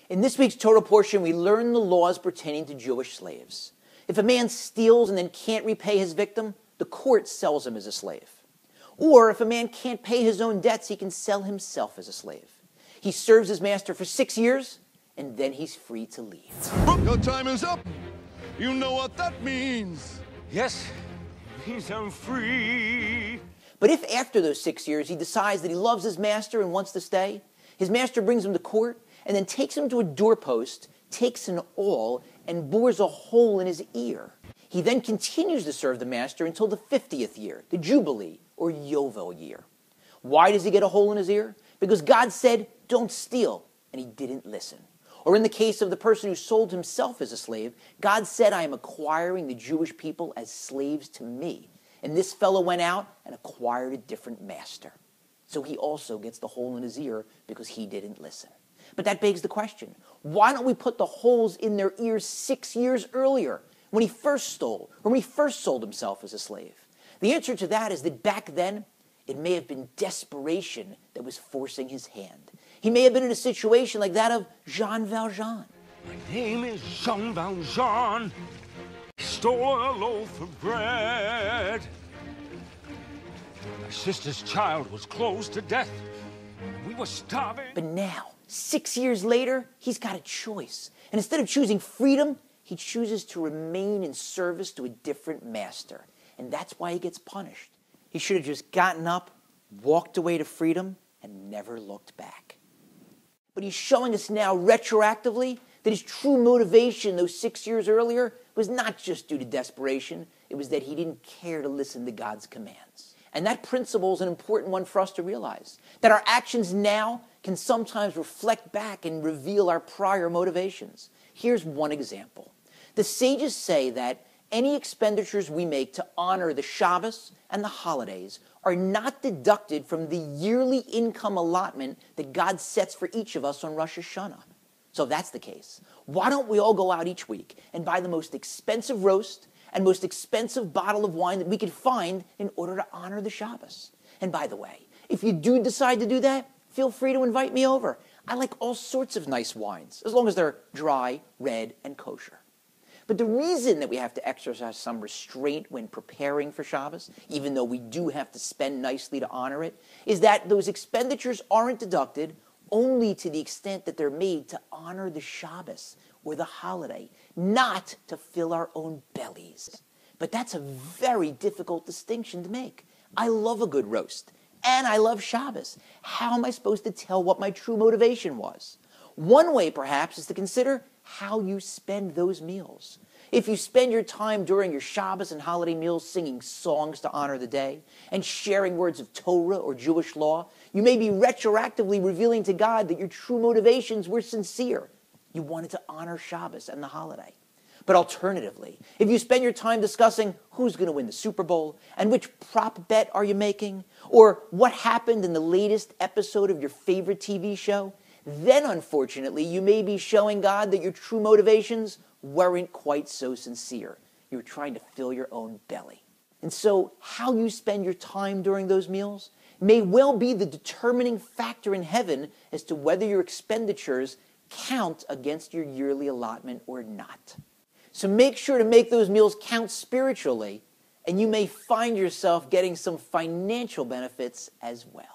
In this week's Torah portion, we learn the laws pertaining to Jewish slaves. If a man steals and then can't repay his victim, the court sells him as a slave. Or if a man can't pay his own debts, he can sell himself as a slave. He serves his master for 6 years, and then he's free to leave. Your time is up. You know what that means. Yes, it means I'm free. But if after those 6 years he decides that he loves his master and wants to stay, his master brings him to court and then takes him to a doorpost, takes an awl, and bores a hole in his ear. He then continues to serve the master until the 50th year, the Jubilee, or Yovel year. Why does he get a hole in his ear? Because God said, don't steal, and he didn't listen. Or in the case of the person who sold himself as a slave, God said, I am acquiring the Jewish people as slaves to me. And this fellow went out and acquired a different master. So he also gets the hole in his ear because he didn't listen. But that begs the question, why don't we put the holes in their ears 6 years earlier, when he first stole, or when he first sold himself as a slave? The answer to that is that back then, it may have been desperation that was forcing his hand. He may have been in a situation like that of Jean Valjean. My name is Jean Valjean. I stole a loaf of bread. My sister's child was close to death. We were starving. But now, 6 years later, he's got a choice. And instead of choosing freedom, he chooses to remain in service to a different master. And that's why he gets punished. He should have just gotten up, walked away to freedom, and never looked back. But he's showing us now retroactively that his true motivation those 6 years earlier was not just due to desperation. It was that he didn't care to listen to God's commands. And that principle is an important one for us to realize, that our actions now can sometimes reflect back and reveal our prior motivations. Here's one example. The sages say that any expenditures we make to honor the Shabbos and the holidays are not deducted from the yearly income allotment that God sets for each of us on Rosh Hashanah. So if that's the case, why don't we all go out each week and buy the most expensive roast and most expensive bottle of wine that we could find in order to honor the Shabbos? And by the way, if you do decide to do that, feel free to invite me over. I like all sorts of nice wines, as long as they're dry, red, and kosher. But the reason that we have to exercise some restraint when preparing for Shabbos, even though we do have to spend nicely to honor it, is that those expenditures aren't deducted only to the extent that they're made to honor the Shabbos or the holiday, not to fill our own bellies. But that's a very difficult distinction to make. I love a good roast, and I love Shabbos. How am I supposed to tell what my true motivation was? One way, perhaps, is to consider how you spend those meals. If you spend your time during your Shabbos and holiday meals singing songs to honor the day and sharing words of Torah or Jewish law, you may be retroactively revealing to God that your true motivations were sincere. You wanted to honor Shabbos and the holiday. But alternatively, if you spend your time discussing who's going to win the Super Bowl and which prop bet are you making, or what happened in the latest episode of your favorite TV show, then unfortunately you may be showing God that your true motivations weren't quite so sincere. You were trying to fill your own belly. And so how you spend your time during those meals may well be the determining factor in heaven as to whether your expenditures count against your yearly allotment or not. So make sure to make those meals count spiritually, and you may find yourself getting some financial benefits as well.